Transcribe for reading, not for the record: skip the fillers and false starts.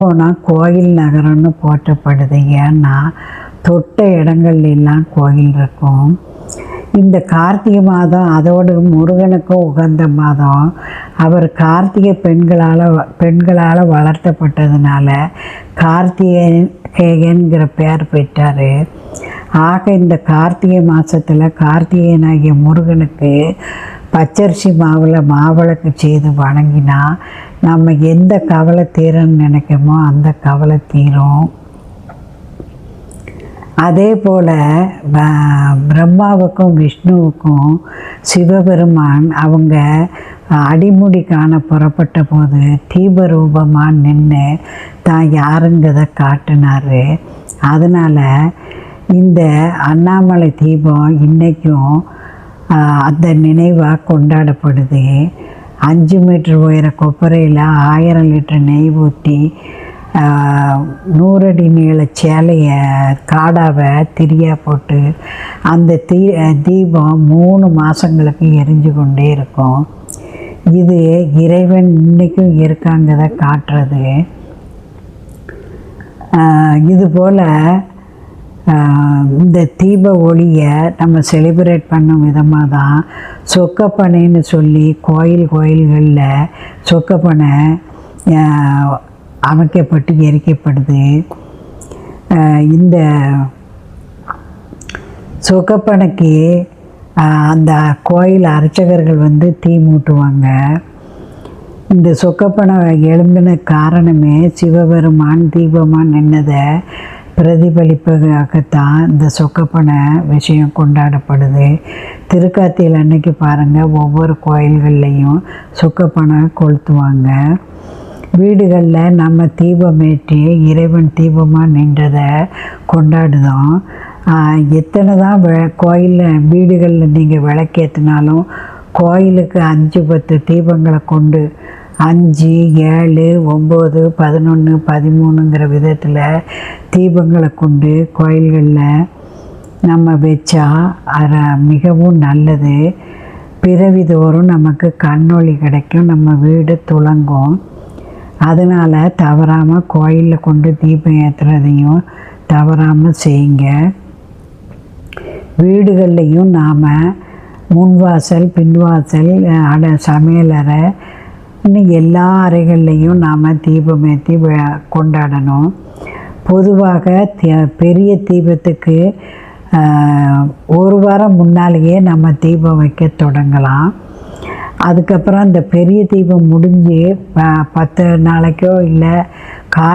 போனால் கோயில் நகரம்னு போற்றப்படுது. ஏன்னா தொட்ட இடங்கள்லாம் கோயில் இருக்கும். இந்த கார்த்திகை மாதம் அதோடு முருகனுக்கும் உகந்த மாதம். அவர் கார்த்திகை பெண்களால் வளர்த்தப்பட்டதுனால கார்த்திகேயன்கிற பேர் பெற்றார். ஆக இந்த கார்த்திகை மாதத்தில் கார்த்திகேயனாகிய முருகனுக்கு பச்சரிசி மாவிளக்கு செய்து வணங்கினா நம்ம எந்த கவலை தீரன்னு நினைக்கிறோமோ அந்த கவலை தீரும். அதே போல் பிரம்மாவுக்கும் விஷ்ணுவுக்கும் சிவபெருமான் அவங்க அடிமுடி காண புறப்பட்ட போது தீபரூபமாக நின்று தான் யாருங்கிறத காட்டினார். அதனால் இந்த அண்ணாமலை தீபம் இன்றைக்கும் அந்த நினைவாக கொண்டாடப்படுது. 5 மீட்டர் உயர கொப்பரையில் 1000 லிட்டர் நெய் ஊற்றி 100 அடி நீள சேலையை காடாவை திரியாக போட்டு அந்த தீபம் 3 மாதங்களுக்கு எரிஞ்சு கொண்டே இருக்கும். இது இறைவன் இன்றைக்கும் இருக்காங்கிறத காட்டுறது. இதுபோல் இந்த தீப ஒளியை நம்ம செலிப்ரேட் பண்ணும் விதமாக தான் சொக்கப்பனைன்னு சொல்லி கோயில்களில் சொக்கப்பனை அமைக்கப்பட்டு எரிக்கப்படுது. இந்த சொக்கப்பனைக்கு அந்த கோயில் அர்ச்சகர்கள் தீ மூட்டுவாங்க. இந்த சொக்கப்பனை எழும்பின காரணமே சிவபெருமான் தீபமாக நின்னதை பிரதிபலிப்பதாகத்தான் இந்த சொக்கப்பனை விஷயம் கொண்டாடப்படுது. திருக்கார்த்திகை அன்னைக்கு பாருங்கள், ஒவ்வொரு கோயில்கள்லேயும் சொக்கப்பனை கொளுத்துவாங்க. வீடுகளில் நம்ம தீபமேற்றி இறைவன் தீபமாக நின்றதை கொண்டாடுதோம். எத்தனை தான் கோயிலில் வீடுகளில் நீங்கள் விளக்கேற்றினாலும் கோயிலுக்கு 5-10 தீபங்களை கொண்டு 5, 7, 9, 11, 13ங்கிற விதத்தில் தீபங்களை கொண்டு கோயில்களில் நம்ம வச்சா அது மிகவும் நல்லது. பிறவிதோறும் நமக்கு கண்ணொளி கிடைக்கும், நம்ம வீடு துலங்கும். அதனால் தவறாமல் கோயிலில் கொண்டு தீபம் ஏற்றுறதையும் தவறாமல் செய்யுங்க. வீடுகள்லையும் நாம் முன்வாசல் பின்வாசல் சமையலறை இன்னும் எல்லா அறைகள்லையும் நாம் தீபமேற்றி கொண்டாடணும். பொதுவாக பெரிய தீபத்துக்கு 1 வாரம் முன்னாலேயே நம்ம தீபம் வைக்க தொடங்கலாம். அதுக்கப்புறம் அந்த பெரிய தீபம் முடிஞ்சு 10 நாளைக்கோ இல்லை